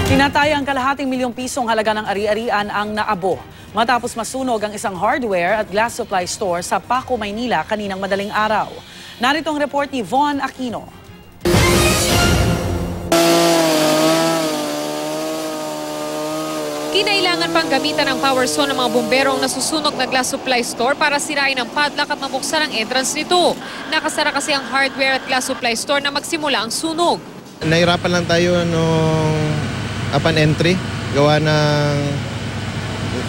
Tinatayang ₱250,000 halaga ng ari-arian ang naabo matapos masunog ang isang hardware at glass supply store sa Paco, Maynila kaninang madaling araw. Narito ang report ni Von Aquino. Kinailangan pang gamitan ng power saw ng mga bumbero ang nasusunog na glass supply store para sirain ang padlock at mabuksan ang entrance nito. Nakasara kasi ang hardware at glass supply store na magsimula ang sunog. Nahirapan lang tayo nung upon entry, gawa ng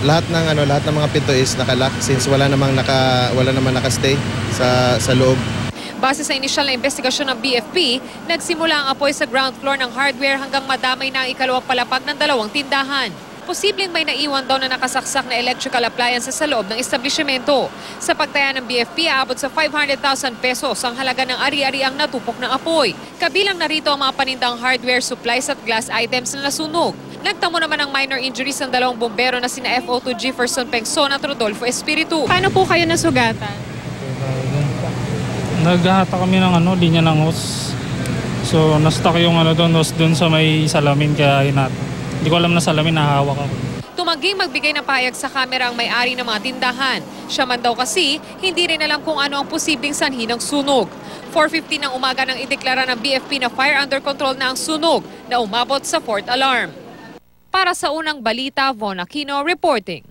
lahat ng mga pinto is nakalock since wala namang naka-stay sa loob. Base sa inisyal na investigasyon ng BFP, nagsimula ang apoy sa ground floor ng hardware hanggang madamay na ang ikalawang palapag ng dalawang tindahan. Posibleng may naiwan daw na nakasaksak na electrical appliances sa loob ng establishmento. Sa pagtaya ng BFP, aabot sa ₱500,000 ang halaga ng ari-ariang natupok ng apoy. Kabilang narito ang mga panindang hardware, supplies at glass items na nasunog. Nagtamo naman ng minor injuries ng dalawang bombero na sina FO2 Jefferson Pengson at Rodolfo Espiritu. Paano po kayo nasugatan? Naghahata kami ng linya ng hose. So, na-stuck yung hose dun sa may salamin kaya hindi ko alam na salamin, nahahawak ako. Tumangging magbigay ng pahayag sa kamera ang may-ari ng mga tindahan. Siya man daw kasi, hindi rin alam kung ano ang posibleng sanhi ng sunog. 4:50 ng umaga nang ideklara ng BFP na fire under control na ang sunog na umabot sa 4th alarm. Para sa unang balita, Von Aquino reporting.